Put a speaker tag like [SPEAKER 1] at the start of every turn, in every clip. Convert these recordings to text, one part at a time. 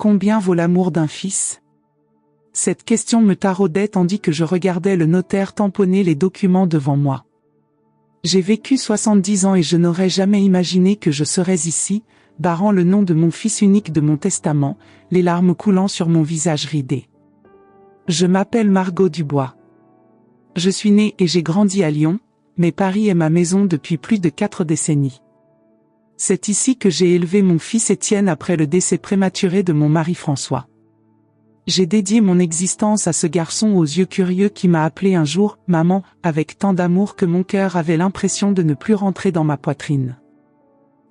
[SPEAKER 1] Combien vaut l'amour d'un fils? Cette question me taraudait tandis que je regardais le notaire tamponner les documents devant moi. J'ai vécu 70 ans et je n'aurais jamais imaginé que je serais ici, barrant le nom de mon fils unique de mon testament, les larmes coulant sur mon visage ridé. Je m'appelle Margot Dubois. Je suis née et j'ai grandi à Lyon, mais Paris est ma maison depuis plus de 4 décennies. C'est ici que j'ai élevé mon fils Étienne après le décès prématuré de mon mari François. J'ai dédié mon existence à ce garçon aux yeux curieux qui m'a appelé un jour « maman » avec tant d'amour que mon cœur avait l'impression de ne plus rentrer dans ma poitrine.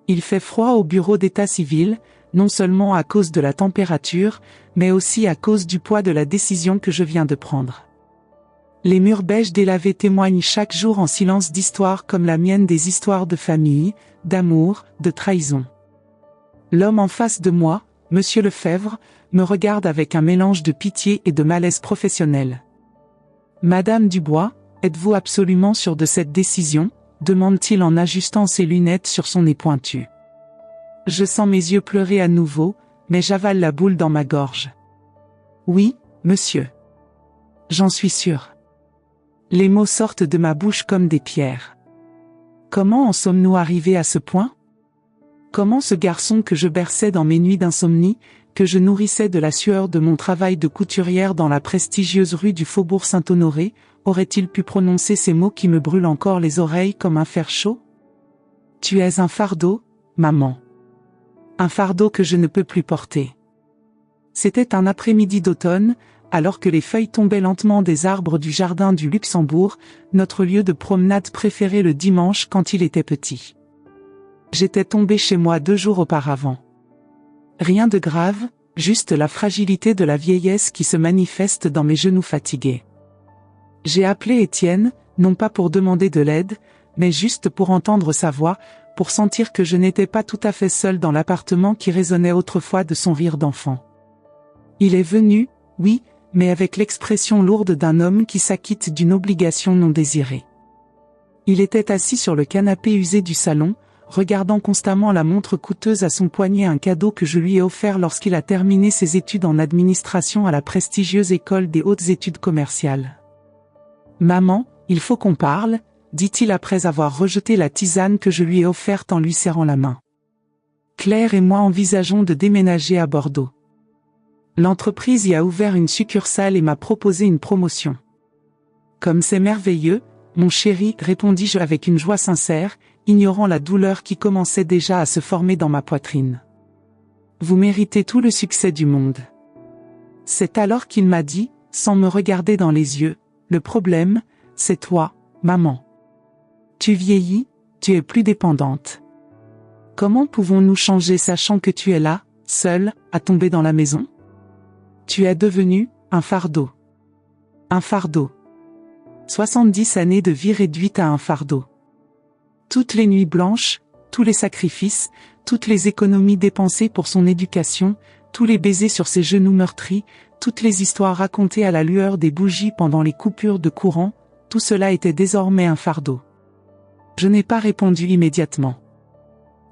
[SPEAKER 1] Il fait froid au bureau d'état civil, non seulement à cause de la température, mais aussi à cause du poids de la décision que je viens de prendre. Les murs beiges délavés témoignent chaque jour en silence d'histoires comme la mienne, des histoires de famille, d'amour, de trahison. L'homme en face de moi, Monsieur Lefebvre, me regarde avec un mélange de pitié et de malaise professionnel. « Madame Dubois, êtes-vous absolument sûre de cette décision ?» demande-t-il en ajustant ses lunettes sur son nez pointu. Je sens mes yeux pleurer à nouveau, mais j'avale la boule dans ma gorge. « Oui, monsieur. J'en suis sûre. » Les mots sortent de ma bouche comme des pierres. Comment en sommes-nous arrivés à ce point? Comment ce garçon que je berçais dans mes nuits d'insomnie, que je nourrissais de la sueur de mon travail de couturière dans la prestigieuse rue du Faubourg Saint-Honoré, aurait-il pu prononcer ces mots qui me brûlent encore les oreilles comme un fer chaud? Tu es un fardeau, maman. Un fardeau que je ne peux plus porter. C'était un après-midi d'automne, alors que les feuilles tombaient lentement des arbres du jardin du Luxembourg, notre lieu de promenade préféré le dimanche quand il était petit. J'étais tombée chez moi 2 jours auparavant. Rien de grave, juste la fragilité de la vieillesse qui se manifeste dans mes genoux fatigués. J'ai appelé Étienne, non pas pour demander de l'aide, mais juste pour entendre sa voix, pour sentir que je n'étais pas tout à fait seule dans l'appartement qui résonnait autrefois de son rire d'enfant. Il est venu, oui, mais avec l'expression lourde d'un homme qui s'acquitte d'une obligation non désirée. Il était assis sur le canapé usé du salon, regardant constamment la montre coûteuse à son poignet, un cadeau que je lui ai offert lorsqu'il a terminé ses études en administration à la prestigieuse école des hautes études commerciales. « Maman, il faut qu'on parle », dit-il après avoir rejeté la tisane que je lui ai offerte en lui serrant la main. Claire et moi envisageons de déménager à Bordeaux. L'entreprise y a ouvert une succursale et m'a proposé une promotion. Comme c'est merveilleux, mon chéri, répondis-je avec une joie sincère, ignorant la douleur qui commençait déjà à se former dans ma poitrine. Vous méritez tout le succès du monde. C'est alors qu'il m'a dit, sans me regarder dans les yeux, le problème, c'est toi, maman. Tu vieillis, tu es plus dépendante. Comment pouvons-nous changer sachant que tu es là, seule, à tomber dans la maison? Tu es devenu un fardeau. Un fardeau. 70 années de vie réduites à un fardeau. Toutes les nuits blanches, tous les sacrifices, toutes les économies dépensées pour son éducation, tous les baisers sur ses genoux meurtris, toutes les histoires racontées à la lueur des bougies pendant les coupures de courant, tout cela était désormais un fardeau. Je n'ai pas répondu immédiatement.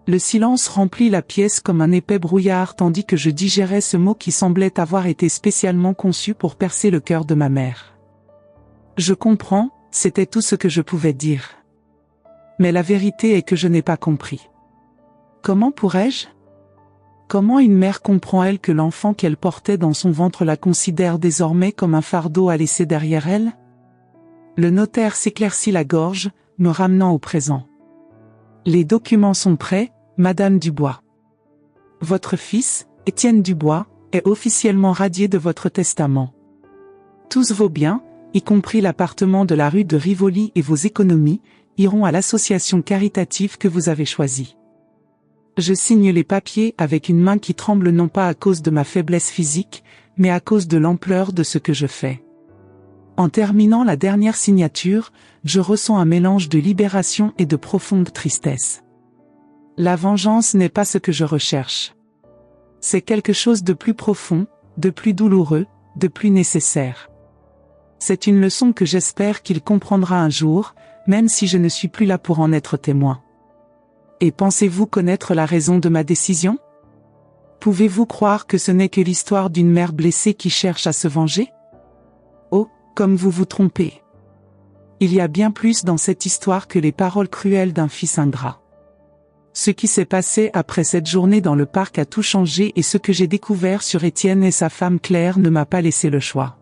[SPEAKER 1] Le silence remplit la pièce comme un épais brouillard tandis que je digérais ce mot qui semblait avoir été spécialement conçu pour percer le cœur de ma mère. Je comprends, c'était tout ce que je pouvais dire. Mais la vérité est que je n'ai pas compris. Comment pourrais-je? Comment une mère comprend-elle que l'enfant qu'elle portait dans son ventre la considère désormais comme un fardeau à laisser derrière elle? Le notaire s'éclaircit la gorge, me ramenant au présent. Les documents sont prêts, Madame Dubois. Votre fils, Étienne Dubois, est officiellement radié de votre testament. Tous vos biens, y compris l'appartement de la rue de Rivoli et vos économies, iront à l'association caritative que vous avez choisie. Je signe les papiers avec une main qui tremble non pas à cause de ma faiblesse physique, mais à cause de l'ampleur de ce que je fais. En terminant la dernière signature, je ressens un mélange de libération et de profonde tristesse. La vengeance n'est pas ce que je recherche. C'est quelque chose de plus profond, de plus douloureux, de plus nécessaire. C'est une leçon que j'espère qu'il comprendra un jour, même si je ne suis plus là pour en être témoin. Et pensez-vous connaître la raison de ma décision? Pouvez-vous croire que ce n'est que l'histoire d'une mère blessée qui cherche à se venger? Oh, comme vous vous trompez. Il y a bien plus dans cette histoire que les paroles cruelles d'un fils ingrat. Ce qui s'est passé après cette journée dans le parc a tout changé et ce que j'ai découvert sur Étienne et sa femme Claire ne m'a pas laissé le choix.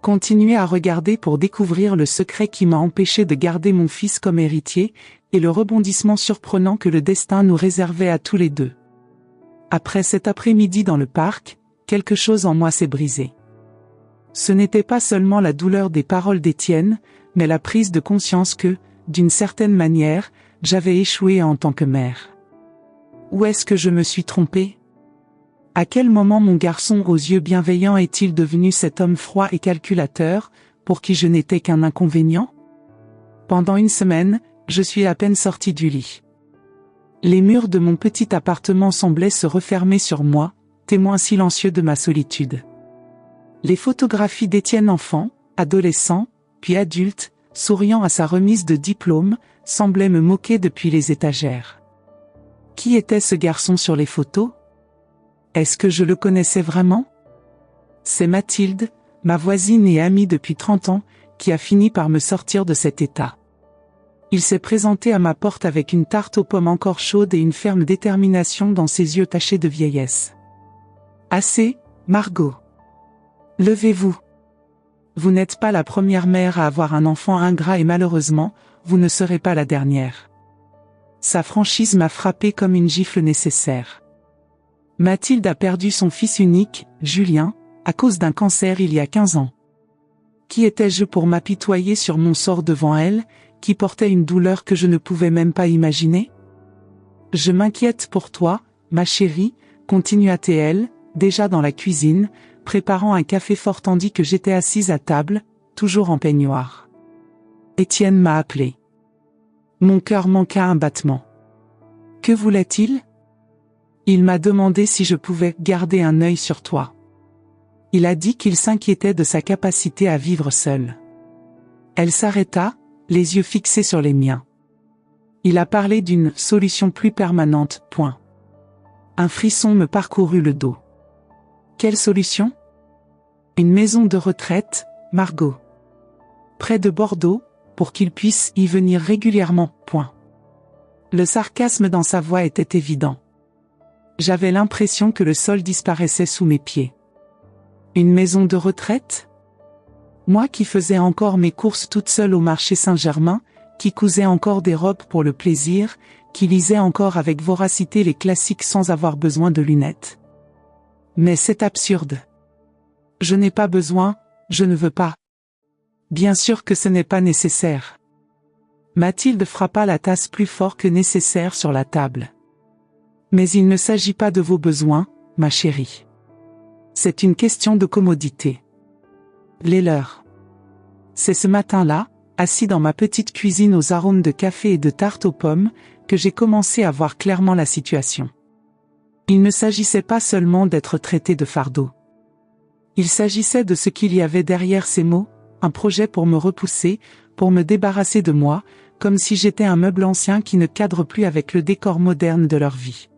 [SPEAKER 1] Continuez à regarder pour découvrir le secret qui m'a empêché de garder mon fils comme héritier, et le rebondissement surprenant que le destin nous réservait à tous les deux. Après cet après-midi dans le parc, quelque chose en moi s'est brisé. Ce n'était pas seulement la douleur des paroles d'Étienne, mais la prise de conscience que, d'une certaine manière, j'avais échoué en tant que mère. Où est-ce que je me suis trompée? À quel moment mon garçon aux yeux bienveillants est-il devenu cet homme froid et calculateur, pour qui je n'étais qu'un inconvénient? Pendant une semaine, je suis à peine sortie du lit. Les murs de mon petit appartement semblaient se refermer sur moi, témoin silencieux de ma solitude. Les photographies d'Étienne enfant, adolescent, puis adulte, souriant à sa remise de diplôme, semblaient me moquer depuis les étagères. Qui était ce garçon sur les photos? Est-ce que je le connaissais vraiment? C'est Mathilde, ma voisine et amie depuis 30 ans, qui a fini par me sortir de cet état. Il s'est présenté à ma porte avec une tarte aux pommes encore chaude et une ferme détermination dans ses yeux tachés de vieillesse. Assez, Margot. Levez-vous. Vous n'êtes pas la première mère à avoir un enfant ingrat et malheureusement, vous ne serez pas la dernière. Sa franchise m'a frappé comme une gifle nécessaire. Mathilde a perdu son fils unique, Julien, à cause d'un cancer il y a 15 ans. Qui étais-je pour m'apitoyer sur mon sort devant elle, qui portait une douleur que je ne pouvais même pas imaginer? Je m'inquiète pour toi, ma chérie, continua-t-elle, déjà dans la cuisine, préparant un café fort tandis que j'étais assise à table, toujours en peignoir. Étienne m'a appelé. Mon cœur manqua un battement. Que voulait-il? Il m'a demandé si je pouvais garder un œil sur toi. Il a dit qu'il s'inquiétait de sa capacité à vivre seul. Elle s'arrêta, les yeux fixés sur les miens. Il a parlé d'une solution plus permanente, point. Un frisson me parcourut le dos. Quelle solution? Une maison de retraite, Margot. Près de Bordeaux, pour qu'il puisse y venir régulièrement, point. Le sarcasme dans sa voix était évident. J'avais l'impression que le sol disparaissait sous mes pieds. Une maison de retraite? Moi qui faisais encore mes courses toute seule au marché Saint-Germain, qui cousais encore des robes pour le plaisir, qui lisais encore avec voracité les classiques sans avoir besoin de lunettes. Mais c'est absurde. Je n'ai pas besoin, je ne veux pas. Bien sûr que ce n'est pas nécessaire. Mathilde frappa la tasse plus fort que nécessaire sur la table. Mais il ne s'agit pas de vos besoins, ma chérie. C'est une question de commodité. Les leurs. C'est ce matin-là, assis dans ma petite cuisine aux arômes de café et de tarte aux pommes, que j'ai commencé à voir clairement la situation. Il ne s'agissait pas seulement d'être traité de fardeau. Il s'agissait de ce qu'il y avait derrière ces mots, un projet pour me repousser, pour me débarrasser de moi, comme si j'étais un meuble ancien qui ne cadre plus avec le décor moderne de leur vie.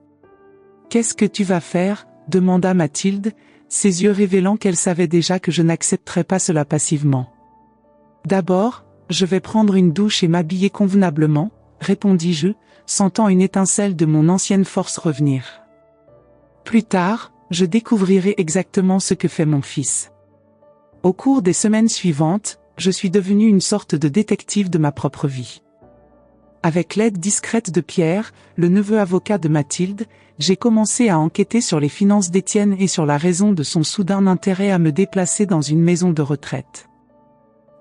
[SPEAKER 1] « Qu'est-ce que tu vas faire ?» demanda Mathilde, ses yeux révélant qu'elle savait déjà que je n'accepterais pas cela passivement. « D'abord, je vais prendre une douche et m'habiller convenablement, répondis-je, sentant une étincelle de mon ancienne force revenir. Plus tard, je découvrirai exactement ce que fait mon fils. Au cours des semaines suivantes, je suis devenue une sorte de détective de ma propre vie. Avec l'aide discrète de Pierre, le neveu avocat de Mathilde, j'ai commencé à enquêter sur les finances d'Étienne et sur la raison de son soudain intérêt à me déplacer dans une maison de retraite.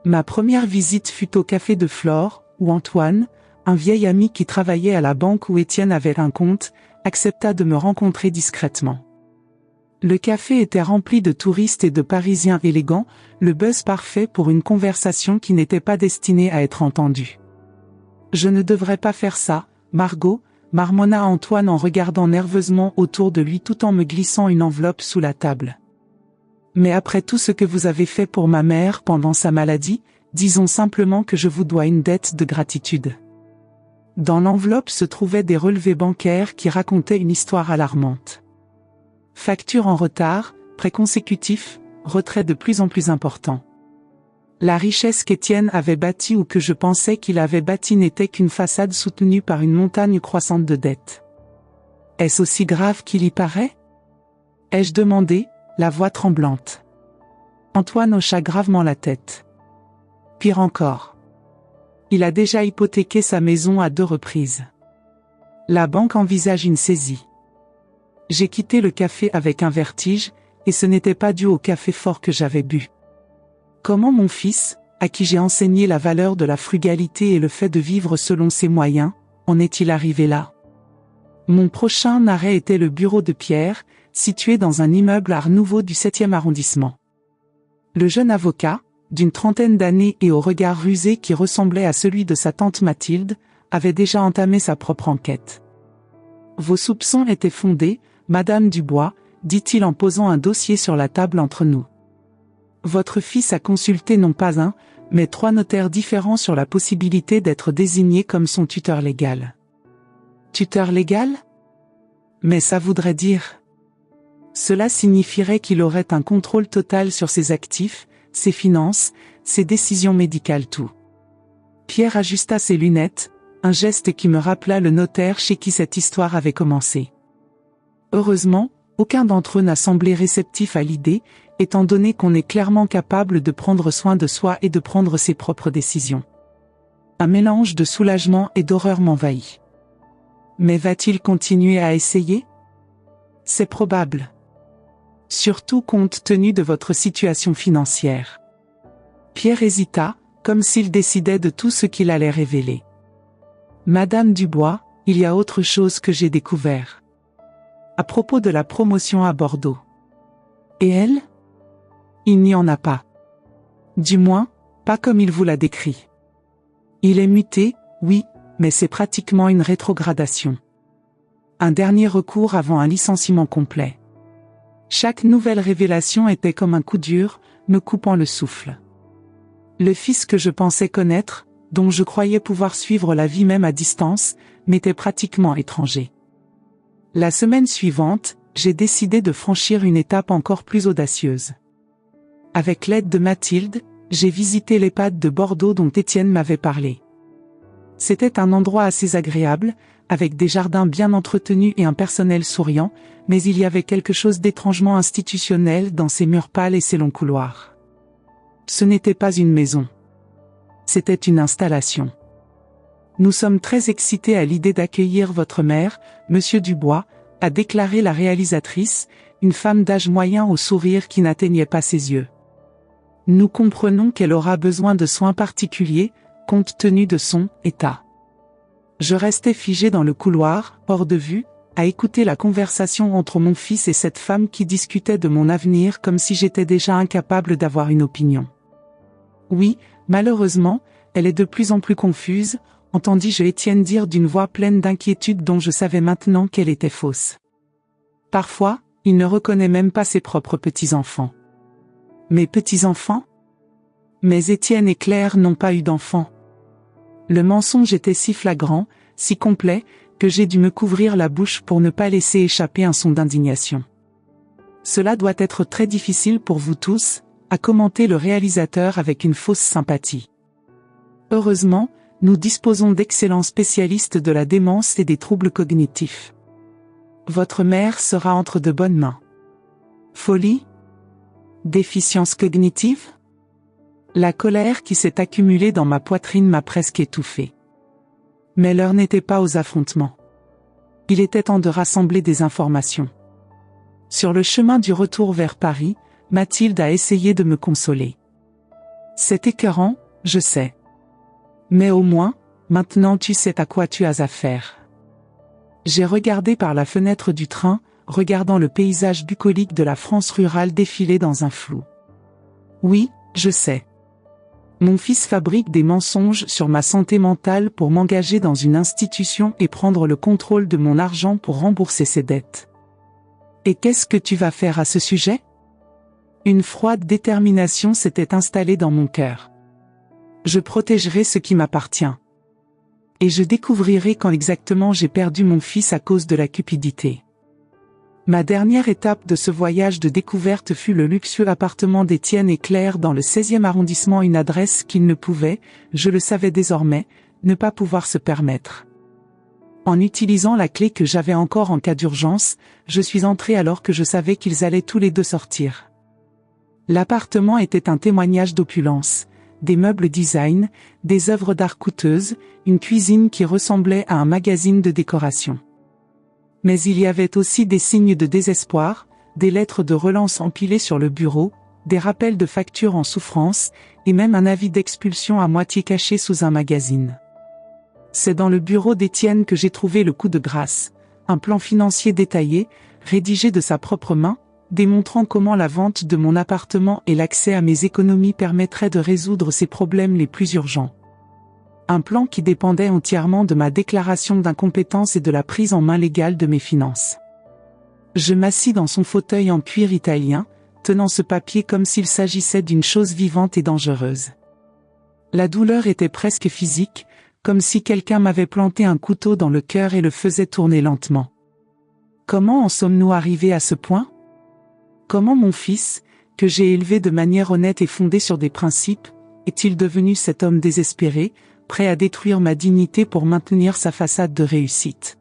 [SPEAKER 1] Ma première visite fut au café de Flore, où Antoine, un vieil ami qui travaillait à la banque où Étienne avait un compte, accepta de me rencontrer discrètement. Le café était rempli de touristes et de Parisiens élégants, le buzz parfait pour une conversation qui n'était pas destinée à être entendue. Je ne devrais pas faire ça, Margot, marmonna Antoine en regardant nerveusement autour de lui tout en me glissant une enveloppe sous la table. Mais après tout ce que vous avez fait pour ma mère pendant sa maladie, disons simplement que je vous dois une dette de gratitude. Dans l'enveloppe se trouvaient des relevés bancaires qui racontaient une histoire alarmante. Factures en retard, prêts consécutifs, retrait de plus en plus important. La richesse qu'Étienne avait bâtie ou que je pensais qu'il avait bâtie n'était qu'une façade soutenue par une montagne croissante de dettes. Est-ce aussi grave qu'il y paraît? Ai-je demandé, la voix tremblante. Antoine hocha gravement la tête. Pire encore. Il a déjà hypothéqué sa maison à 2 reprises. La banque envisage une saisie. J'ai quitté le café avec un vertige, et ce n'était pas dû au café fort que j'avais bu. Comment mon fils, à qui j'ai enseigné la valeur de la frugalité et le fait de vivre selon ses moyens, en est-il arrivé là? Mon prochain arrêt était le bureau de Pierre, situé dans un immeuble Art Nouveau du 7e arrondissement. Le jeune avocat, d'une trentaine d'années et au regard rusé qui ressemblait à celui de sa tante Mathilde, avait déjà entamé sa propre enquête. Vos soupçons étaient fondés, Madame Dubois, dit-il en posant un dossier sur la table entre nous. Votre fils a consulté non pas un, mais 3 notaires différents sur la possibilité d'être désigné comme son tuteur légal. Tuteur légal? Mais ça voudrait dire... Cela signifierait qu'il aurait un contrôle total sur ses actifs, ses finances, ses décisions médicales, tout. Pierre ajusta ses lunettes, un geste qui me rappela le notaire chez qui cette histoire avait commencé. Heureusement, aucun d'entre eux n'a semblé réceptif à l'idée, étant donné qu'on est clairement capable de prendre soin de soi et de prendre ses propres décisions. Un mélange de soulagement et d'horreur m'envahit. Mais va-t-il continuer à essayer? C'est probable. Surtout compte tenu de votre situation financière. Pierre hésita, comme s'il décidait de tout ce qu'il allait révéler. Madame Dubois, il y a autre chose que j'ai découvert. À propos de la promotion à Bordeaux. Et elle? Il n'y en a pas. Du moins, pas comme il vous l'a décrit. Il est muté, oui, mais c'est pratiquement une rétrogradation. Un dernier recours avant un licenciement complet. Chaque nouvelle révélation était comme un coup dur, me coupant le souffle. Le fils que je pensais connaître, dont je croyais pouvoir suivre la vie même à distance, m'était pratiquement étranger. La semaine suivante, j'ai décidé de franchir une étape encore plus audacieuse. Avec l'aide de Mathilde, j'ai visité l'EHPAD de Bordeaux dont Étienne m'avait parlé. C'était un endroit assez agréable, avec des jardins bien entretenus et un personnel souriant, mais il y avait quelque chose d'étrangement institutionnel dans ces murs pâles et ces longs couloirs. Ce n'était pas une maison. C'était une installation. Nous sommes très excités à l'idée d'accueillir votre mère, Monsieur Dubois, a déclaré la réalisatrice, une femme d'âge moyen au sourire qui n'atteignait pas ses yeux. Nous comprenons qu'elle aura besoin de soins particuliers, compte tenu de son état. Je restais figé dans le couloir, hors de vue, à écouter la conversation entre mon fils et cette femme qui discutait de mon avenir comme si j'étais déjà incapable d'avoir une opinion. Oui, malheureusement, elle est de plus en plus confuse, entendis-je Étienne dire d'une voix pleine d'inquiétude dont je savais maintenant qu'elle était fausse. Parfois, il ne reconnaît même pas ses propres petits-enfants. Mes petits-enfants? Mais Étienne et Claire n'ont pas eu d'enfants. Le mensonge était si flagrant, si complet, que j'ai dû me couvrir la bouche pour ne pas laisser échapper un son d'indignation. Cela doit être très difficile pour vous tous, a commenté le réalisateur avec une fausse sympathie. Heureusement, nous disposons d'excellents spécialistes de la démence et des troubles cognitifs. Votre mère sera entre de bonnes mains. Folie? Déficience cognitive? La colère qui s'est accumulée dans ma poitrine m'a presque étouffé. Mais l'heure n'était pas aux affrontements. Il était temps de rassembler des informations. Sur le chemin du retour vers Paris, Mathilde a essayé de me consoler. C'est écœurant, je sais. Mais au moins, maintenant tu sais à quoi tu as affaire. J'ai regardé par la fenêtre du train, regardant le paysage bucolique de la France rurale défiler dans un flou. Oui, je sais. Mon fils fabrique des mensonges sur ma santé mentale pour m'engager dans une institution et prendre le contrôle de mon argent pour rembourser ses dettes. Et qu'est-ce que tu vas faire à ce sujet? Une froide détermination s'était installée dans mon cœur. Je protégerai ce qui m'appartient. Et je découvrirai quand exactement j'ai perdu mon fils à cause de la cupidité. Ma dernière étape de ce voyage de découverte fut le luxueux appartement d'Étienne et Claire dans le 16e arrondissement, une adresse qu'ils ne pouvaient, je le savais désormais, ne pas pouvoir se permettre. En utilisant la clé que j'avais encore en cas d'urgence, je suis entré alors que je savais qu'ils allaient tous les deux sortir. L'appartement était un témoignage d'opulence, des meubles design, des œuvres d'art coûteuses, une cuisine qui ressemblait à un magazine de décoration. Mais il y avait aussi des signes de désespoir, des lettres de relance empilées sur le bureau, des rappels de factures en souffrance, et même un avis d'expulsion à moitié caché sous un magazine. C'est dans le bureau d'Étienne que j'ai trouvé le coup de grâce, un plan financier détaillé, rédigé de sa propre main, démontrant comment la vente de mon appartement et l'accès à mes économies permettraient de résoudre ses problèmes les plus urgents. Un plan qui dépendait entièrement de ma déclaration d'incompétence et de la prise en main légale de mes finances. Je m'assis dans son fauteuil en cuir italien, tenant ce papier comme s'il s'agissait d'une chose vivante et dangereuse. La douleur était presque physique, comme si quelqu'un m'avait planté un couteau dans le cœur et le faisait tourner lentement. Comment en sommes-nous arrivés à ce point ? Comment mon fils, que j'ai élevé de manière honnête et fondée sur des principes, est-il devenu cet homme désespéré, prêt à détruire ma dignité pour maintenir sa façade de réussite?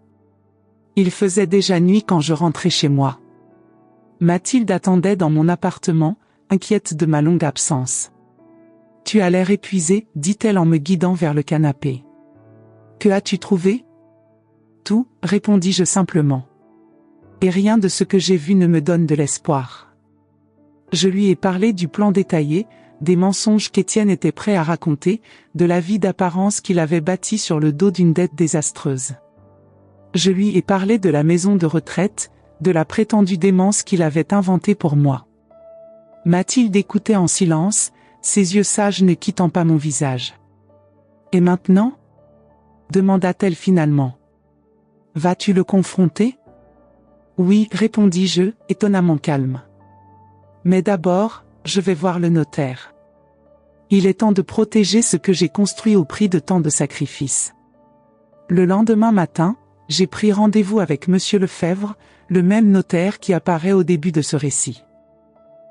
[SPEAKER 1] Il faisait déjà nuit quand je rentrais chez moi. Mathilde attendait dans mon appartement, inquiète de ma longue absence. « Tu as l'air épuisé », dit-elle en me guidant vers le canapé. « Que as-tu trouvé ?»« Tout », répondis-je simplement. « Et rien de ce que j'ai vu ne me donne de l'espoir. » Je lui ai parlé du plan détaillé, des mensonges qu'Étienne était prêt à raconter, de la vie d'apparence qu'il avait bâtie sur le dos d'une dette désastreuse. Je lui ai parlé de la maison de retraite, de la prétendue démence qu'il avait inventée pour moi. Mathilde écoutait en silence, ses yeux sages ne quittant pas mon visage. « Et maintenant ?» demanda-t-elle finalement. « Vas-tu le confronter ?» « Oui, répondis-je, étonnamment calme. Mais d'abord, je vais voir le notaire. Il est temps de protéger ce que j'ai construit au prix de tant de sacrifices. » Le lendemain matin, j'ai pris rendez-vous avec Monsieur Lefebvre, le même notaire qui apparaît au début de ce récit.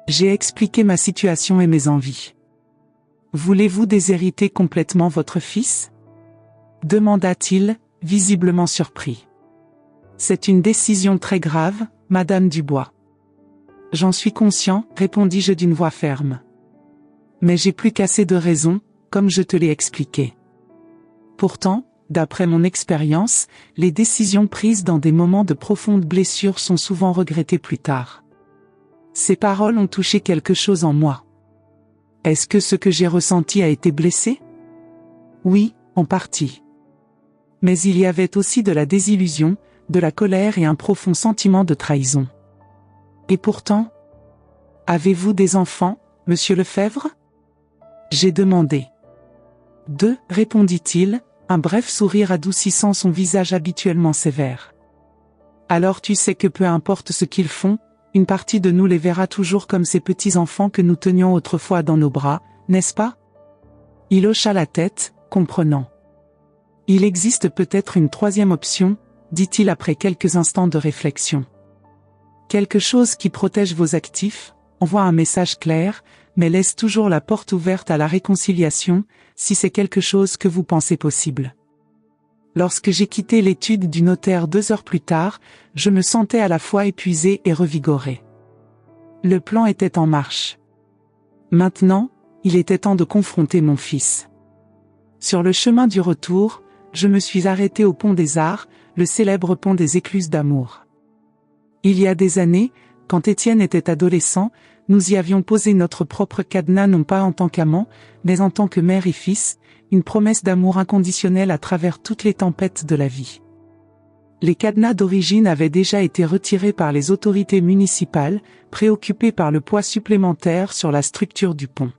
[SPEAKER 1] J'ai expliqué ma situation et mes envies. « Voulez-vous déshériter complètement votre fils ?» demanda-t-il, visiblement surpris. « C'est une décision très grave, Madame Dubois. »« J'en suis conscient, répondis-je d'une voix ferme. Mais j'ai plus qu'assez de raisons, comme je te l'ai expliqué. Pourtant, d'après mon expérience, les décisions prises dans des moments de profonde blessure sont souvent regrettées plus tard. » Ces paroles ont touché quelque chose en moi. Est-ce que ce que j'ai ressenti a été blessé? Oui, en partie. Mais il y avait aussi de la désillusion, de la colère et un profond sentiment de trahison. Et pourtant, avez-vous des enfants, Monsieur Lefebvre? J'ai demandé. 2, répondit-il, un bref sourire adoucissant son visage habituellement sévère. Alors tu sais que peu importe ce qu'ils font, une partie de nous les verra toujours comme ces petits-enfants que nous tenions autrefois dans nos bras, n'est-ce pas? Il hocha la tête, comprenant. Il existe peut-être une troisième option, dit-il après quelques instants de réflexion. Quelque chose qui protège vos actifs, envoie un message clair, mais laisse toujours la porte ouverte à la réconciliation, si c'est quelque chose que vous pensez possible. Lorsque j'ai quitté l'étude du notaire 2 heures plus tard, je me sentais à la fois épuisé et revigoré. Le plan était en marche. Maintenant, il était temps de confronter mon fils. Sur le chemin du retour, je me suis arrêté au pont des Arts, le célèbre pont des Écluses d'Amour. Il y a des années, quand Étienne était adolescent, nous y avions posé notre propre cadenas non pas en tant qu'amant, mais en tant que mère et fils, une promesse d'amour inconditionnel à travers toutes les tempêtes de la vie. Les cadenas d'origine avaient déjà été retirés par les autorités municipales, préoccupées par le poids supplémentaire sur la structure du pont.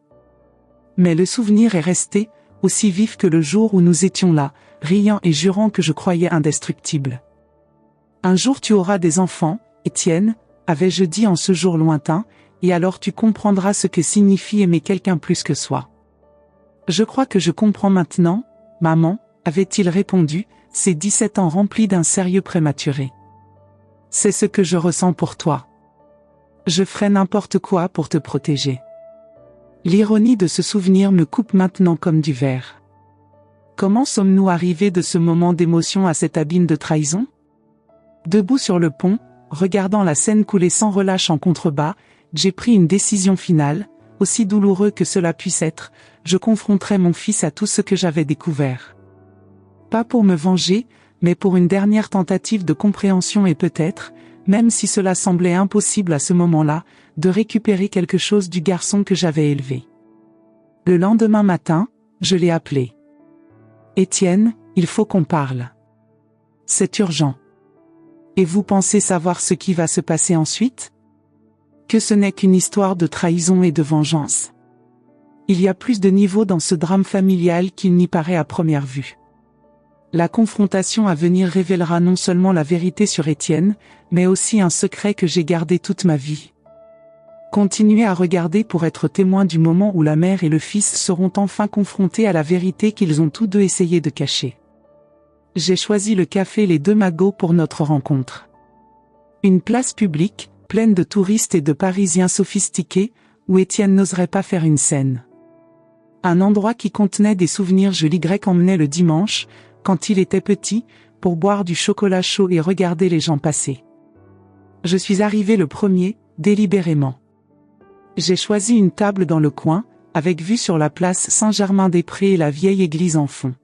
[SPEAKER 1] Mais le souvenir est resté, aussi vif que le jour où nous étions là, riant et jurant que je croyais indestructible. Un jour tu auras des enfants, Étienne, avais-je dit en ce jour lointain, et alors tu comprendras ce que signifie aimer quelqu'un plus que soi. Je crois que je comprends maintenant, maman, avait-il répondu, ses 17 ans remplis d'un sérieux prématuré. C'est ce que je ressens pour toi. Je ferai n'importe quoi pour te protéger. L'ironie de ce souvenir me coupe maintenant comme du verre. Comment sommes-nous arrivés de ce moment d'émotion à cet abîme de trahison? Debout sur le pont, regardant la Seine couler sans relâche en contrebas, j'ai pris une décision finale, aussi douloureux que cela puisse être, je confronterai mon fils à tout ce que j'avais découvert. Pas pour me venger, mais pour une dernière tentative de compréhension et peut-être, même si cela semblait impossible à ce moment-là, de récupérer quelque chose du garçon que j'avais élevé. Le lendemain matin, je l'ai appelé. Étienne, il faut qu'on parle. C'est urgent. Et vous pensez savoir ce qui va se passer ensuite? Que ce n'est qu'une histoire de trahison et de vengeance. Il y a plus de niveaux dans ce drame familial qu'il n'y paraît à première vue. La confrontation à venir révélera non seulement la vérité sur Étienne, mais aussi un secret que j'ai gardé toute ma vie. Continuez à regarder pour être témoin du moment où la mère et le fils seront enfin confrontés à la vérité qu'ils ont tous deux essayé de cacher. J'ai choisi le café Les Deux Magots pour notre rencontre. Une place publique, pleine de touristes et de Parisiens sophistiqués, où Étienne n'oserait pas faire une scène. Un endroit qui contenait des souvenirs. Je l'y emmenait le dimanche, quand il était petit, pour boire du chocolat chaud et regarder les gens passer. Je suis arrivé le premier, délibérément. J'ai choisi une table dans le coin, avec vue sur la place Saint-Germain-des-Prés et la vieille église en fond.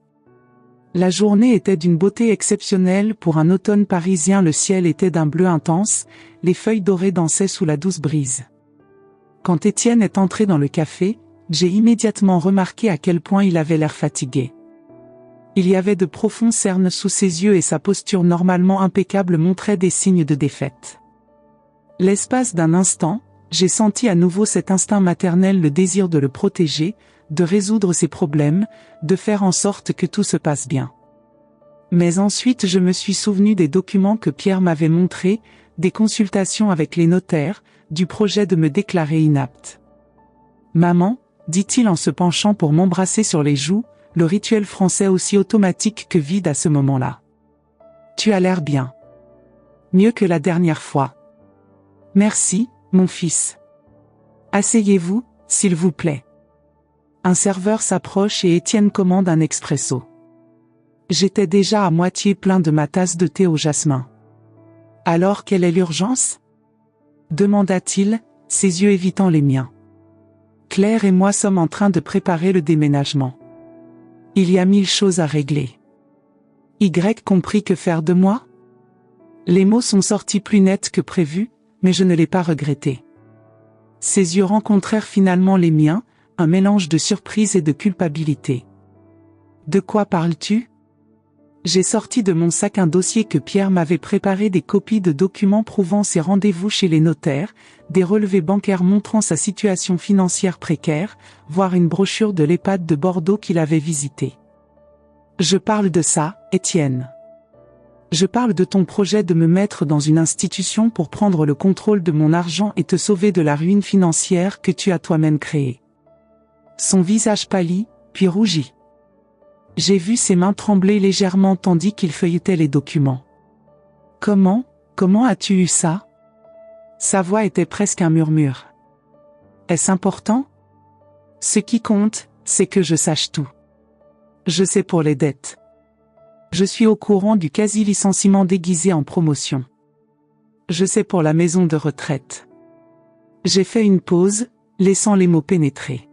[SPEAKER 1] La journée était d'une beauté exceptionnelle pour un automne parisien. Le ciel était d'un bleu intense, les feuilles dorées dansaient sous la douce brise. Quand Étienne est entré dans le café, j'ai immédiatement remarqué à quel point il avait l'air fatigué. Il y avait de profonds cernes sous ses yeux et sa posture normalement impeccable montrait des signes de défaite. L'espace d'un instant, j'ai senti à nouveau cet instinct maternel, le désir de le protéger, de résoudre ses problèmes, de faire en sorte que tout se passe bien. Mais ensuite je me suis souvenu des documents que Pierre m'avait montrés, des consultations avec les notaires, du projet de me déclarer inapte. « Maman », dit-il en se penchant pour m'embrasser sur les joues, le rituel français aussi automatique que vide à ce moment-là. « Tu as l'air bien. Mieux que la dernière fois. »« Merci, mon fils. Asseyez-vous, s'il vous plaît. » Un serveur s'approche et Étienne commande un expresso. J'étais déjà à moitié plein de ma tasse de thé au jasmin. « Alors quelle est l'urgence ?» demanda-t-il, ses yeux évitant les miens. « Claire et moi sommes en train de préparer le déménagement. Il y a 1000 choses à régler. » Y compris que faire de moi? Les mots sont sortis plus nets que prévu, mais je ne l'ai pas regretté. Ses yeux rencontrèrent finalement les miens, un mélange de surprise et de culpabilité. « De quoi parles-tu » J'ai sorti de mon sac un dossier que Pierre m'avait préparé, des copies de documents prouvant ses rendez-vous chez les notaires, des relevés bancaires montrant sa situation financière précaire, voire une brochure de l'EHPAD de Bordeaux qu'il avait visité. Je parle de ça, Étienne. Je parle de ton projet de me mettre dans une institution pour prendre le contrôle de mon argent et te sauver de la ruine financière que tu as toi-même créée. Son visage pâlit, puis rougit. J'ai vu ses mains trembler légèrement tandis qu'il feuilletait les documents. « Comment as-tu eu ça ?» Sa voix était presque un murmure. « Est-ce important ? Ce qui compte, c'est que je sache tout. Je sais pour les dettes. Je suis au courant du quasi-licenciement déguisé en promotion. Je sais pour la maison de retraite. » J'ai fait une pause, laissant les mots pénétrer.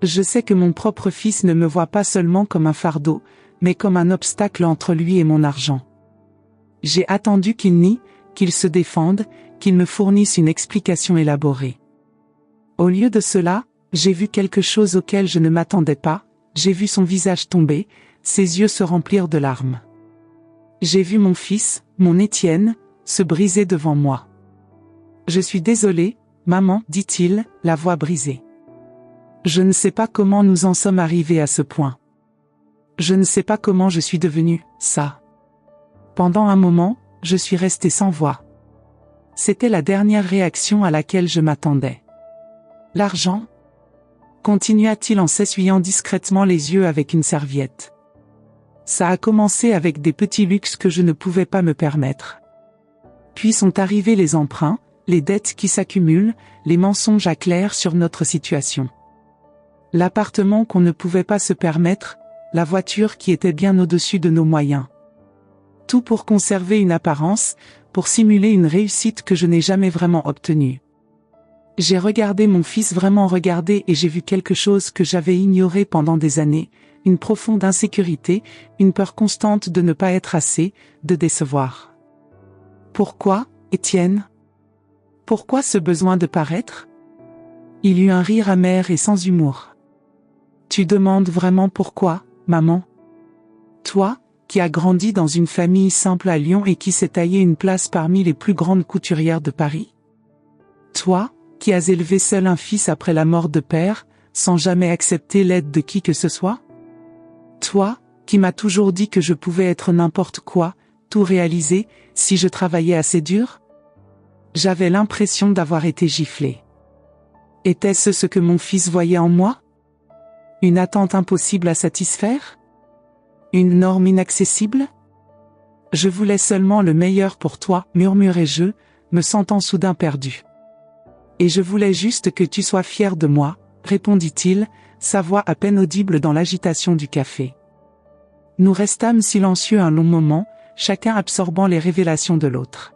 [SPEAKER 1] Je sais que mon propre fils ne me voit pas seulement comme un fardeau, mais comme un obstacle entre lui et mon argent. J'ai attendu qu'il nie, qu'il se défende, qu'il me fournisse une explication élaborée. Au lieu de cela, j'ai vu quelque chose auquel je ne m'attendais pas, j'ai vu son visage tomber, ses yeux se remplir de larmes. J'ai vu mon fils, mon Étienne, se briser devant moi. « Je suis désolé, maman, dit-il, la voix brisée. Je ne sais pas comment nous en sommes arrivés à ce point. Je ne sais pas comment je suis devenu ça. » Pendant un moment, je suis resté sans voix. C'était la dernière réaction à laquelle je m'attendais. « L'argent ?» continua-t-il en s'essuyant discrètement les yeux avec une serviette. « Ça a commencé avec des petits luxes que je ne pouvais pas me permettre. Puis sont arrivés les emprunts, les dettes qui s'accumulent, les mensonges à clair sur notre situation. L'appartement qu'on ne pouvait pas se permettre, la voiture qui était bien au-dessus de nos moyens. Tout pour conserver une apparence, pour simuler une réussite que je n'ai jamais vraiment obtenue. J'ai regardé mon fils vraiment regarder et j'ai vu quelque chose que j'avais ignoré pendant des années, une profonde insécurité, une peur constante de ne pas être assez, de décevoir. Pourquoi, Étienne? Pourquoi ce besoin de paraître? Il eut un rire amer et sans humour. Tu demandes vraiment pourquoi, maman? Toi, qui as grandi dans une famille simple à Lyon et qui s'est taillé une place parmi les plus grandes couturières de Paris? Toi, qui as élevé seul un fils après la mort de père, sans jamais accepter l'aide de qui que ce soit? Toi, qui m'as toujours dit que je pouvais être n'importe quoi, tout réaliser, si je travaillais assez dur? J'avais l'impression d'avoir été giflé. Était-ce ce que mon fils voyait en moi? Une attente impossible à satisfaire? Une norme inaccessible? Je voulais seulement le meilleur pour toi, murmurai-je, me sentant soudain perdu. Et je voulais juste que tu sois fier de moi, répondit-il, sa voix à peine audible dans l'agitation du café. Nous restâmes silencieux un long moment, chacun absorbant les révélations de l'autre.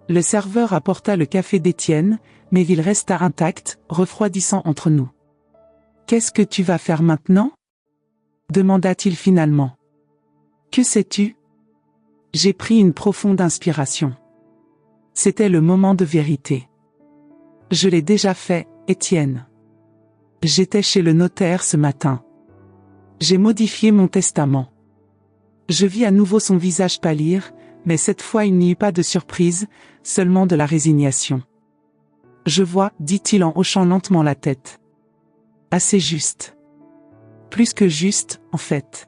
[SPEAKER 1] Le serveur apporta le café d'Étienne, mais il resta intact, refroidissant entre nous. « Qu'est-ce que tu vas faire maintenant ?» demanda-t-il finalement. « Que sais-tu » J'ai pris une profonde inspiration. C'était le moment de vérité. Je l'ai déjà fait, Étienne. J'étais chez le notaire ce matin. J'ai modifié mon testament. Je vis à nouveau son visage pâlir, mais cette fois il n'y eut pas de surprise, seulement de la résignation. Je vois, dit-il en hochant lentement la tête. Assez juste. Plus que juste, en fait.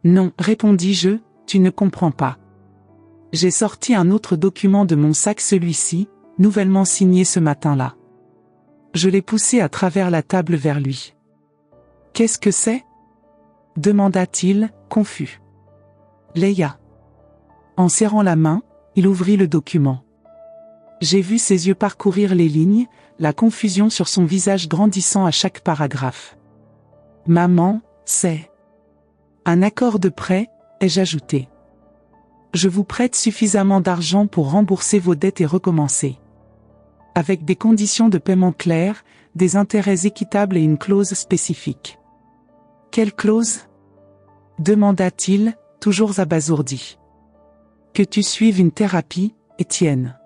[SPEAKER 1] Non, répondis-je, tu ne comprends pas. J'ai sorti un autre document de mon sac, celui-ci, nouvellement signé ce matin-là. Je l'ai poussé à travers la table vers lui. Qu'est-ce que c'est? Demanda-t-il, confus. Leïa. En serrant la main, il ouvrit le document. J'ai vu ses yeux parcourir les lignes, la confusion sur son visage grandissant à chaque paragraphe. Maman, c'est un accord de prêt, ai-je ajouté. Je vous prête suffisamment d'argent pour rembourser vos dettes et recommencer. Avec des conditions de paiement claires, des intérêts équitables et une clause spécifique. Quelle clause? Demanda-t-il, toujours abasourdi. Que tu suives une thérapie, Étienne.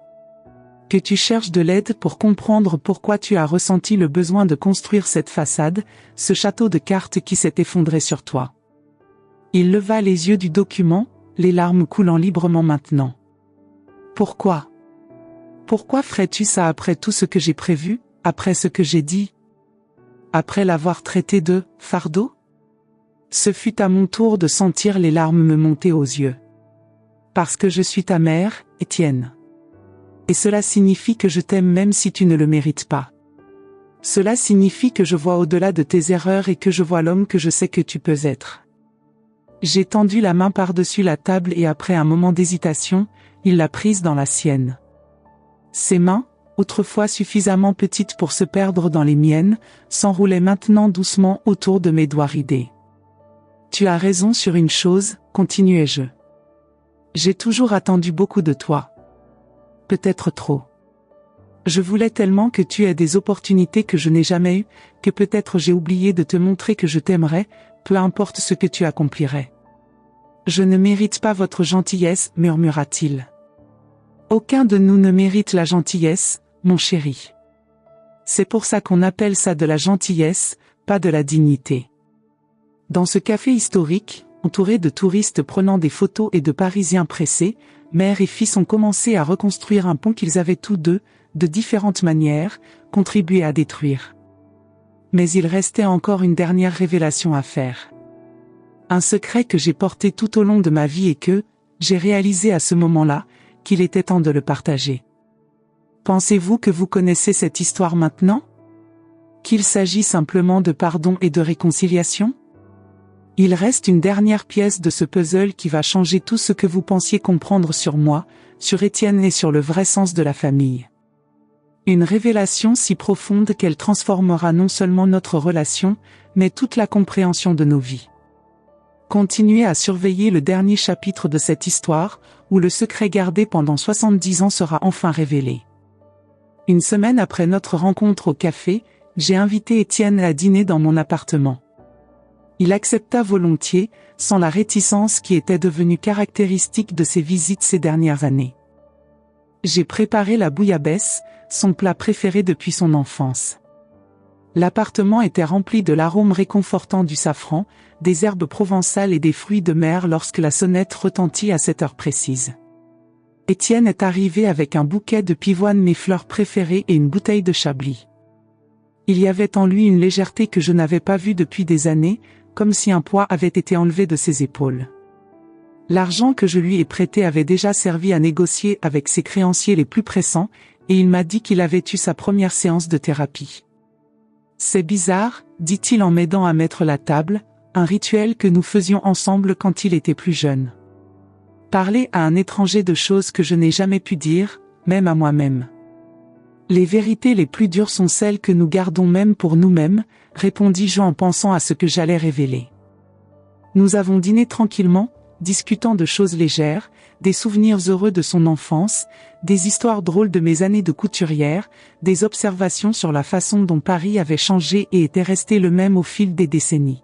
[SPEAKER 1] Que tu cherches de l'aide pour comprendre pourquoi tu as ressenti le besoin de construire cette façade, ce château de cartes qui s'est effondré sur toi. Il leva les yeux du document, les larmes coulant librement maintenant. Pourquoi? Pourquoi ferais-tu ça après tout ce que j'ai prévu, après ce que j'ai dit? Après l'avoir traité de fardeau? Ce fut à mon tour de sentir les larmes me monter aux yeux. Parce que je suis ta mère, Étienne. Et cela signifie que je t'aime même si tu ne le mérites pas. Cela signifie que je vois au-delà de tes erreurs et que je vois l'homme que je sais que tu peux être. J'ai tendu la main par-dessus la table et après un moment d'hésitation, il l'a prise dans la sienne. Ses mains, autrefois suffisamment petites pour se perdre dans les miennes, s'enroulaient maintenant doucement autour de mes doigts ridés. Tu as raison sur une chose, continuai-je. J'ai toujours attendu beaucoup de toi. Peut-être trop. Je voulais tellement que tu aies des opportunités que je n'ai jamais eues, que peut-être j'ai oublié de te montrer que je t'aimerais, peu importe ce que tu accomplirais. Je ne mérite pas votre gentillesse, murmura-t-il. Aucun de nous ne mérite la gentillesse, mon chéri. C'est pour ça qu'on appelle ça de la gentillesse, pas de la dignité. Dans ce café historique, entouré de touristes prenant des photos et de Parisiens pressés, mère et fils ont commencé à reconstruire un pont qu'ils avaient tous deux, de différentes manières, contribué à détruire. Mais il restait encore une dernière révélation à faire. Un secret que j'ai porté tout au long de ma vie et que, j'ai réalisé à ce moment-là, qu'il était temps de le partager. Pensez-vous que vous connaissez cette histoire maintenant? Qu'il s'agit simplement de pardon et de réconciliation? Il reste une dernière pièce de ce puzzle qui va changer tout ce que vous pensiez comprendre sur moi, sur Étienne et sur le vrai sens de la famille. Une révélation si profonde qu'elle transformera non seulement notre relation, mais toute la compréhension de nos vies. Continuez à surveiller le dernier chapitre de cette histoire, où le secret gardé pendant 70 ans sera enfin révélé. Une semaine après notre rencontre au café, j'ai invité Étienne à dîner dans mon appartement. Il accepta volontiers, sans la réticence qui était devenue caractéristique de ses visites ces dernières années. J'ai préparé la bouillabaisse, son plat préféré depuis son enfance. L'appartement était rempli de l'arôme réconfortant du safran, des herbes provençales et des fruits de mer lorsque la sonnette retentit à cette heure précise. Étienne est arrivé avec un bouquet de pivoine, mes fleurs préférées, et une bouteille de chablis. Il y avait en lui une légèreté que je n'avais pas vue depuis des années, comme si un poids avait été enlevé de ses épaules. L'argent que je lui ai prêté avait déjà servi à négocier avec ses créanciers les plus pressants, et il m'a dit qu'il avait eu sa première séance de thérapie. C'est bizarre, dit-il en m'aidant à mettre la table, un rituel que nous faisions ensemble quand il était plus jeune. Parler à un étranger de choses que je n'ai jamais pu dire, même à moi-même. Les vérités les plus dures sont celles que nous gardons même pour nous-mêmes, répondis-je en pensant à ce que j'allais révéler. Nous avons dîné tranquillement, discutant de choses légères, des souvenirs heureux de son enfance, des histoires drôles de mes années de couturière, des observations sur la façon dont Paris avait changé et était resté le même au fil des décennies.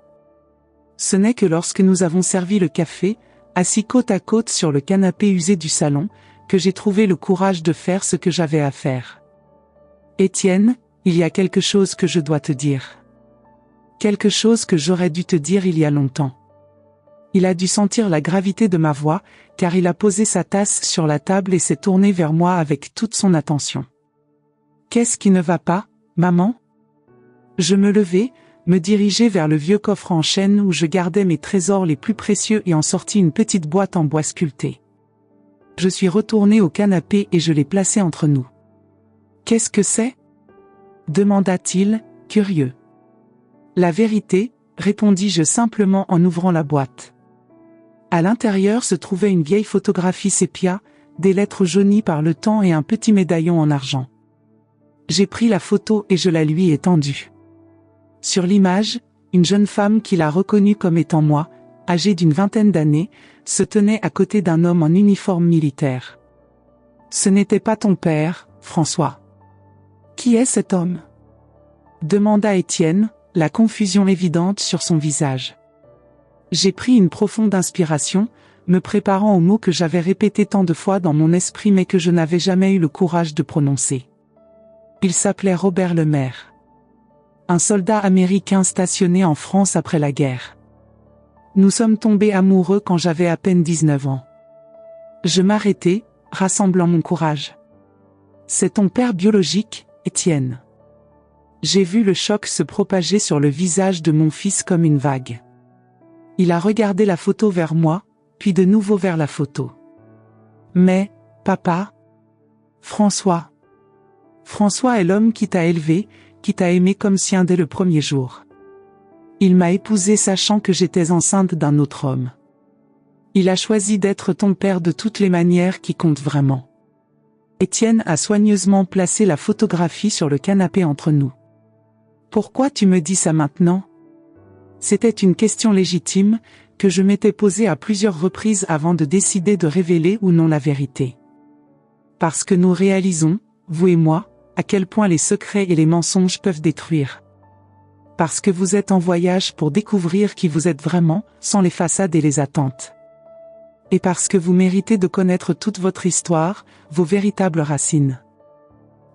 [SPEAKER 1] Ce n'est que lorsque nous avons servi le café, assis côte à côte sur le canapé usé du salon, que j'ai trouvé le courage de faire ce que j'avais à faire. Étienne, il y a quelque chose que je dois te dire. Quelque chose que j'aurais dû te dire il y a longtemps. Il a dû sentir la gravité de ma voix, car il a posé sa tasse sur la table et s'est tourné vers moi avec toute son attention. Qu'est-ce qui ne va pas, maman ? Je me levai, me dirigeai vers le vieux coffre en chêne où je gardais mes trésors les plus précieux et en sortis une petite boîte en bois sculpté. Je suis retourné au canapé et je l'ai placé entre nous. Qu'est-ce que c'est ? Demanda-t-il, curieux. La vérité, répondis-je simplement en ouvrant la boîte. À l'intérieur se trouvait une vieille photographie sépia, des lettres jaunies par le temps et un petit médaillon en argent. J'ai pris la photo et je la lui ai tendue. Sur l'image, une jeune femme qu'il a reconnue comme étant moi, âgée d'une vingtaine d'années, se tenait à côté d'un homme en uniforme militaire. Ce n'était pas ton père, François. Qui est cet homme ? Demanda Étienne, la confusion évidente sur son visage. J'ai pris une profonde inspiration, me préparant aux mots que j'avais répétés tant de fois dans mon esprit mais que je n'avais jamais eu le courage de prononcer. Il s'appelait Robert Lemaire. Un soldat américain stationné en France après la guerre. Nous sommes tombés amoureux quand j'avais à peine 19 ans. Je m'arrêtai, rassemblant mon courage. C'est ton père biologique, Étienne. J'ai vu le choc se propager sur le visage de mon fils comme une vague. Il a regardé la photo vers moi, puis de nouveau vers la photo. Mais, papa, François est l'homme qui t'a élevé, qui t'a aimé comme sien dès le premier jour. Il m'a épousée sachant que j'étais enceinte d'un autre homme. Il a choisi d'être ton père de toutes les manières qui comptent vraiment. Étienne a soigneusement placé la photographie sur le canapé entre nous. Pourquoi tu me dis ça maintenant ? C'était une question légitime, que je m'étais posée à plusieurs reprises avant de décider de révéler ou non la vérité. Parce que nous réalisons, vous et moi, à quel point les secrets et les mensonges peuvent détruire. Parce que vous êtes en voyage pour découvrir qui vous êtes vraiment, sans les façades et les attentes. Et parce que vous méritez de connaître toute votre histoire, vos véritables racines.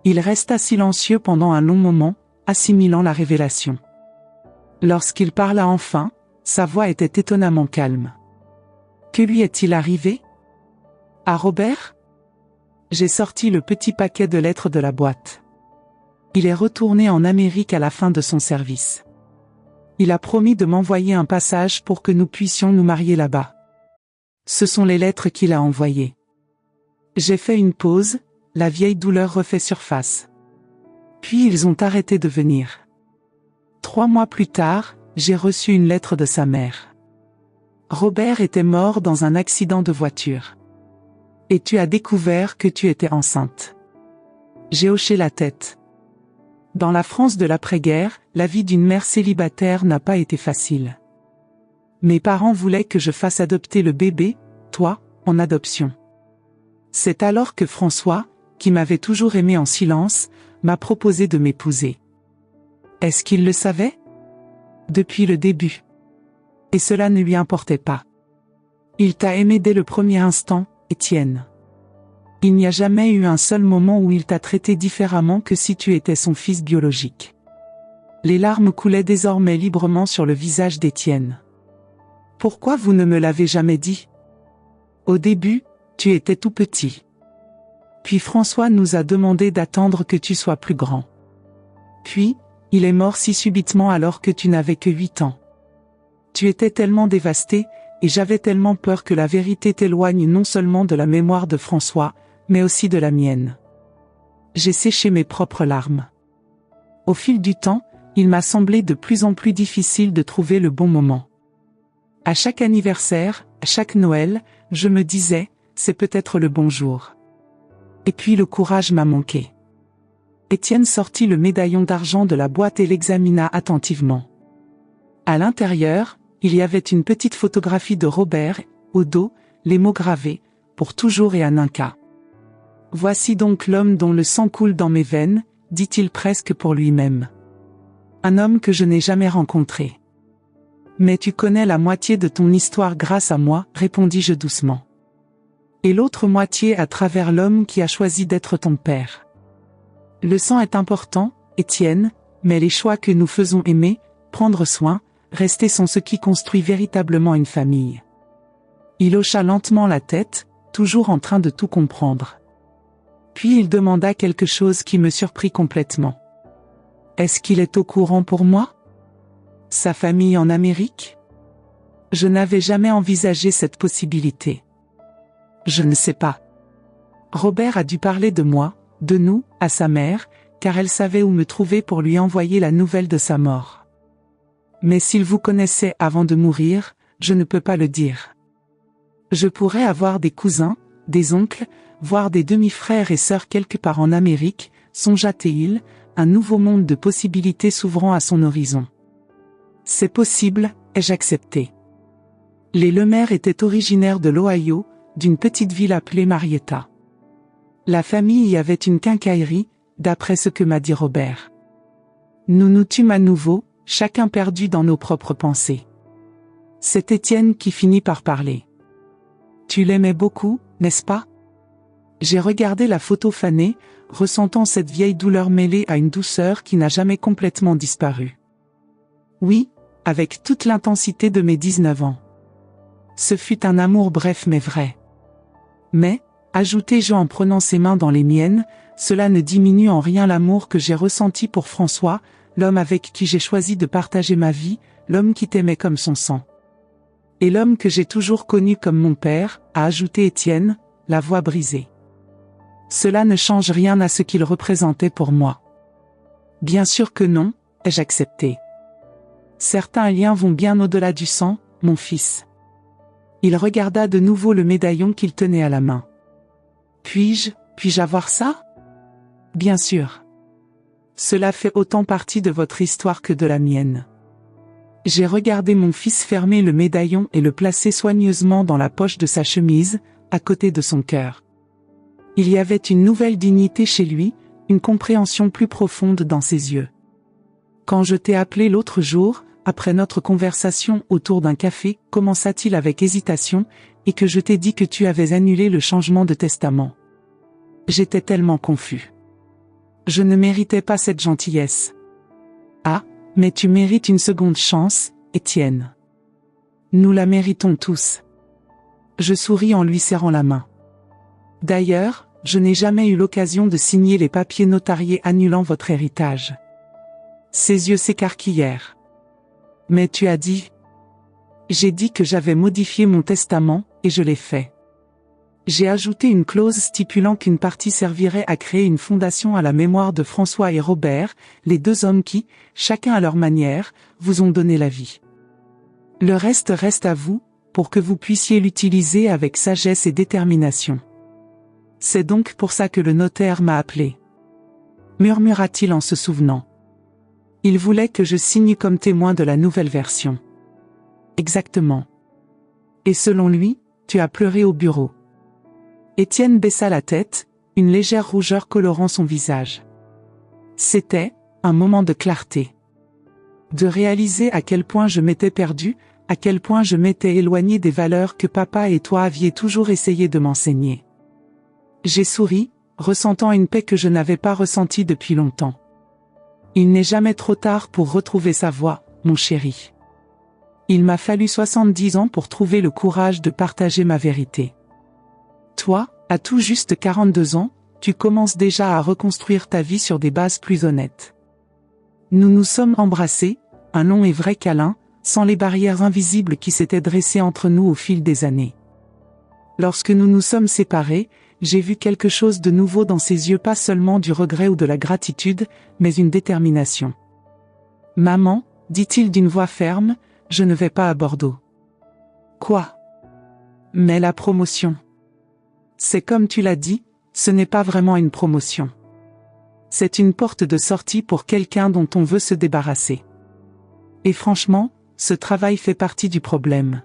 [SPEAKER 1] Il resta silencieux pendant un long moment, assimilant la révélation. Lorsqu'il parla enfin, sa voix était étonnamment calme. Que lui est-il arrivé ? À Robert ? J'ai sorti le petit paquet de lettres de la boîte. Il est retourné en Amérique à la fin de son service. Il a promis de m'envoyer un passage pour que nous puissions nous marier là-bas. Ce sont les lettres qu'il a envoyées. J'ai fait une pause, la vieille douleur refait surface. Puis ils ont arrêté de venir. 3 mois plus tard, j'ai reçu une lettre de sa mère. Robert était mort dans un accident de voiture. Et tu as découvert que tu étais enceinte. J'ai hoché la tête. Dans la France de l'après-guerre, la vie d'une mère célibataire n'a pas été facile. Mes parents voulaient que je fasse adopter le bébé, toi, en adoption. C'est alors que François, qui m'avait toujours aimé en silence, m'a proposé de m'épouser. Est-ce qu'il le savait? Depuis le début. Et cela ne lui importait pas. Il t'a aimé dès le premier instant, Étienne. Il n'y a jamais eu un seul moment où il t'a traité différemment que si tu étais son fils biologique. Les larmes coulaient désormais librement sur le visage d'Étienne. Pourquoi vous ne me l'avez jamais dit? Au début, tu étais tout petit. Puis François nous a demandé d'attendre que tu sois plus grand. Puis, il est mort si subitement alors que tu n'avais que 8 ans. Tu étais tellement dévasté, et j'avais tellement peur que la vérité t'éloigne non seulement de la mémoire de François, mais aussi de la mienne. J'ai séché mes propres larmes. Au fil du temps, il m'a semblé de plus en plus difficile de trouver le bon moment. À chaque anniversaire, à chaque Noël, je me disais, c'est peut-être le bon jour. Et puis le courage m'a manqué. Étienne sortit le médaillon d'argent de la boîte et l'examina attentivement. À l'intérieur, il y avait une petite photographie de Robert, au dos, les mots gravés, pour toujours et en un cas. Voici donc l'homme dont le sang coule dans mes veines, dit-il presque pour lui-même. Un homme que je n'ai jamais rencontré. Mais tu connais la moitié de ton histoire grâce à moi, répondis-je doucement. Et l'autre moitié à travers l'homme qui a choisi d'être ton père. Le sang est important, Étienne, mais les choix que nous faisons aimer, prendre soin, rester sont ce qui construit véritablement une famille. Il hocha lentement la tête, toujours en train de tout comprendre. Puis il demanda quelque chose qui me surprit complètement. Est-ce qu'il est au courant pour moi? Sa famille en Amérique? Je n'avais jamais envisagé cette possibilité. Je ne sais pas. Robert a dû parler de moi, de nous, à sa mère, car elle savait où me trouver pour lui envoyer la nouvelle de sa mort. Mais s'il vous connaissait avant de mourir, je ne peux pas le dire. Je pourrais avoir des cousins, des oncles, voire des demi-frères et sœurs quelque part en Amérique, songea-t-il, un nouveau monde de possibilités s'ouvrant à son horizon. C'est possible, ai-je accepté. Les Lemaire étaient originaires de l'Ohio, d'une petite ville appelée Marietta. La famille y avait une quincaillerie, d'après ce que m'a dit Robert. Nous nous tûmes à nouveau, chacun perdu dans nos propres pensées. C'est Étienne qui finit par parler. Tu l'aimais beaucoup, n'est-ce pas? J'ai regardé la photo fanée, ressentant cette vieille douleur mêlée à une douceur qui n'a jamais complètement disparu. Oui, avec toute l'intensité de mes 19 ans. Ce fut un amour bref mais vrai. Mais, ajoutai-je en prenant ses mains dans les miennes, cela ne diminue en rien l'amour que j'ai ressenti pour François, l'homme avec qui j'ai choisi de partager ma vie, l'homme qui t'aimait comme son sang. Et l'homme que j'ai toujours connu comme mon père, a ajouté Étienne, la voix brisée. Cela ne change rien à ce qu'il représentait pour moi. Bien sûr que non, ai-je accepté. Certains liens vont bien au-delà du sang, mon fils. Il regarda de nouveau le médaillon qu'il tenait à la main. Puis-je avoir ça? Bien sûr. Cela fait autant partie de votre histoire que de la mienne. J'ai regardé mon fils fermer le médaillon et le placer soigneusement dans la poche de sa chemise, à côté de son cœur. Il y avait une nouvelle dignité chez lui, une compréhension plus profonde dans ses yeux. Quand je t'ai appelé l'autre jour, après notre conversation autour d'un café, commença-t-il avec hésitation, et que je t'ai dit que tu avais annulé le changement de testament. J'étais tellement confus. Je ne méritais pas cette gentillesse. Ah, mais tu mérites une seconde chance, Étienne. Nous la méritons tous. Je souris en lui serrant la main. D'ailleurs, je n'ai jamais eu l'occasion de signer les papiers notariés annulant votre héritage. Ses yeux s'écarquillèrent. Mais tu as dit... J'ai dit que j'avais modifié mon testament, et je l'ai fait. J'ai ajouté une clause stipulant qu'une partie servirait à créer une fondation à la mémoire de François et Robert, les deux hommes qui, chacun à leur manière, vous ont donné la vie. Le reste reste à vous, pour que vous puissiez l'utiliser avec sagesse et détermination. C'est donc pour ça que le notaire m'a appelé. Murmura-t-il en se souvenant. Il voulait que je signe comme témoin de la nouvelle version. Exactement. Et selon lui, tu as pleuré au bureau. Étienne baissa la tête, une légère rougeur colorant son visage. C'était un moment de clarté. De réaliser à quel point je m'étais perdu, à quel point je m'étais éloigné des valeurs que papa et toi aviez toujours essayé de m'enseigner. J'ai souri, ressentant une paix que je n'avais pas ressentie depuis longtemps. Il n'est jamais trop tard pour retrouver sa voie, mon chéri. Il m'a fallu 70 ans pour trouver le courage de partager ma vérité. Toi, à tout juste 42 ans, tu commences déjà à reconstruire ta vie sur des bases plus honnêtes. Nous nous sommes embrassés, un long et vrai câlin, sans les barrières invisibles qui s'étaient dressées entre nous au fil des années. Lorsque nous nous sommes séparés, j'ai vu quelque chose de nouveau dans ses yeux, pas seulement du regret ou de la gratitude, mais une détermination. « Maman, dit-il d'une voix ferme, je ne vais pas à Bordeaux. »« Quoi ? » ?»« Mais la promotion. » »« C'est comme tu l'as dit, ce n'est pas vraiment une promotion. C'est une porte de sortie pour quelqu'un dont on veut se débarrasser. Et franchement, ce travail fait partie du problème.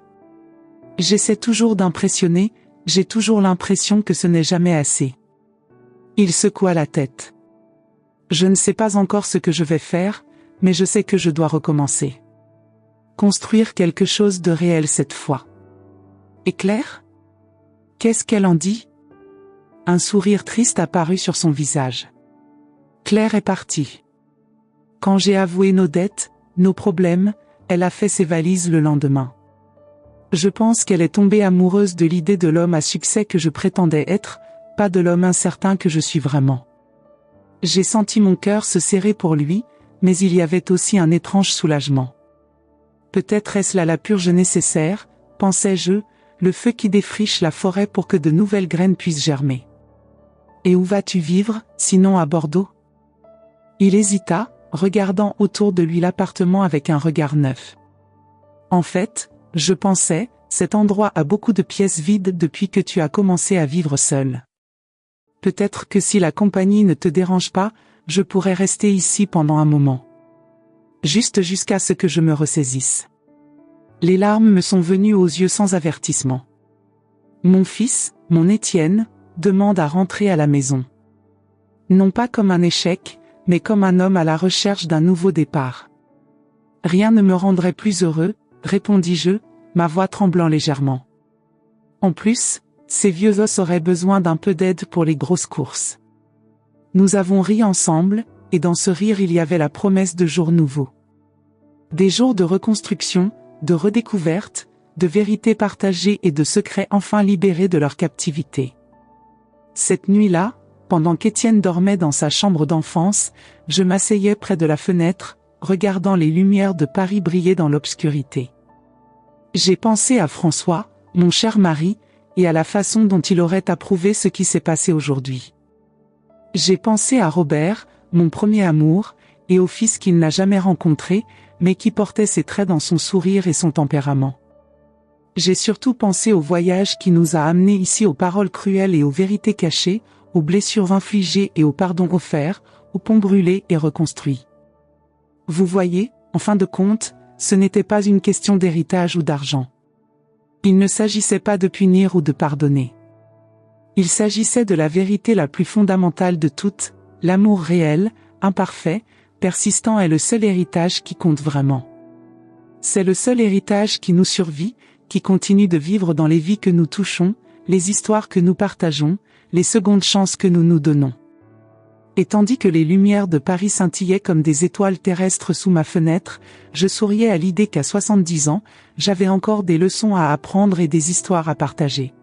[SPEAKER 1] J'essaie toujours d'impressionner, j'ai toujours l'impression que ce n'est jamais assez. Il secoua la tête. Je ne sais pas encore ce que je vais faire, mais je sais que je dois recommencer. Construire quelque chose de réel cette fois. Et Claire ? Qu'est-ce qu'elle en dit ? Un sourire triste apparut sur son visage. Claire est partie. Quand j'ai avoué nos dettes, nos problèmes, elle a fait ses valises le lendemain. Je pense qu'elle est tombée amoureuse de l'idée de l'homme à succès que je prétendais être, pas de l'homme incertain que je suis vraiment. J'ai senti mon cœur se serrer pour lui, mais il y avait aussi un étrange soulagement. Peut-être est-ce là la purge nécessaire, pensais-je, le feu qui défriche la forêt pour que de nouvelles graines puissent germer. Et où vas-tu vivre, sinon à Bordeaux ? Il hésita, regardant autour de lui l'appartement avec un regard neuf. En fait, je pensais, cet endroit a beaucoup de pièces vides depuis que tu as commencé à vivre seul. Peut-être que si la compagnie ne te dérange pas, je pourrais rester ici pendant un moment. Juste jusqu'à ce que je me ressaisisse. Les larmes me sont venues aux yeux sans avertissement. Mon fils, mon Étienne, demande à rentrer à la maison. Non pas comme un échec, mais comme un homme à la recherche d'un nouveau départ. Rien ne me rendrait plus heureux, répondis-je, ma voix tremblant légèrement. En plus, ces vieux os auraient besoin d'un peu d'aide pour les grosses courses. Nous avons ri ensemble, et dans ce rire il y avait la promesse de jours nouveaux. Des jours de reconstruction, de redécouverte, de vérité partagée et de secrets enfin libérés de leur captivité. Cette nuit-là, pendant qu'Étienne dormait dans sa chambre d'enfance, je m'asseyais près de la fenêtre, regardant les lumières de Paris briller dans l'obscurité. J'ai pensé à François, mon cher mari, et à la façon dont il aurait approuvé ce qui s'est passé aujourd'hui. J'ai pensé à Robert, mon premier amour, et au fils qu'il n'a jamais rencontré, mais qui portait ses traits dans son sourire et son tempérament. J'ai surtout pensé au voyage qui nous a amenés ici, aux paroles cruelles et aux vérités cachées, aux blessures infligées et aux pardons offerts, aux ponts brûlés et reconstruits. Vous voyez, en fin de compte, ce n'était pas une question d'héritage ou d'argent. Il ne s'agissait pas de punir ou de pardonner. Il s'agissait de la vérité la plus fondamentale de toutes, l'amour réel, imparfait, persistant est le seul héritage qui compte vraiment. C'est le seul héritage qui nous survit, qui continue de vivre dans les vies que nous touchons, les histoires que nous partageons, les secondes chances que nous nous donnons. Et tandis que les lumières de Paris scintillaient comme des étoiles terrestres sous ma fenêtre, je souriais à l'idée qu'à 70 ans, j'avais encore des leçons à apprendre et des histoires à partager.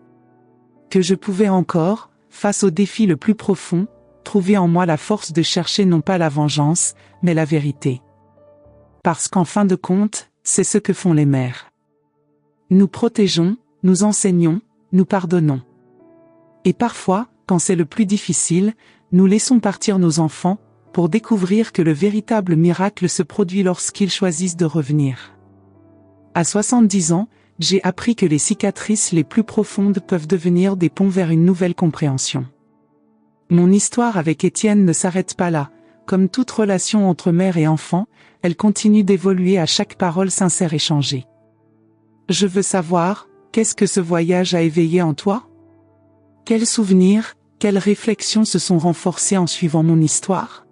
[SPEAKER 1] Que je pouvais encore, face au défi le plus profond, trouver en moi la force de chercher non pas la vengeance, mais la vérité. Parce qu'en fin de compte, c'est ce que font les mères. Nous protégeons, nous enseignons, nous pardonnons. Et parfois, quand c'est le plus difficile, nous laissons partir nos enfants, pour découvrir que le véritable miracle se produit lorsqu'ils choisissent de revenir. À 70 ans, j'ai appris que les cicatrices les plus profondes peuvent devenir des ponts vers une nouvelle compréhension. Mon histoire avec Étienne ne s'arrête pas là. Comme toute relation entre mère et enfant, elle continue d'évoluer à chaque parole sincère échangée. Je veux savoir, qu'est-ce que ce voyage a éveillé en toi? Quels souvenirs, quelles réflexions se sont renforcées en suivant mon histoire?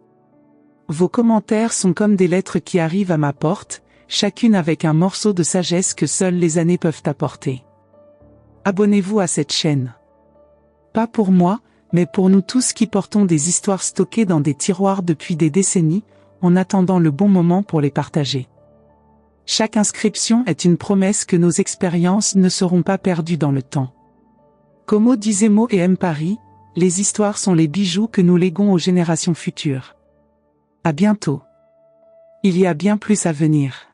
[SPEAKER 1] Vos commentaires sont comme des lettres qui arrivent à ma porte, chacune avec un morceau de sagesse que seules les années peuvent apporter. Abonnez-vous à cette chaîne. Pas pour moi, mais pour nous tous qui portons des histoires stockées dans des tiroirs depuis des décennies, en attendant le bon moment pour les partager. Chaque inscription est une promesse que nos expériences ne seront pas perdues dans le temps. Como disait Mo et M. Paris, les histoires sont les bijoux que nous léguons aux générations futures. À bientôt. Il y a bien plus à venir.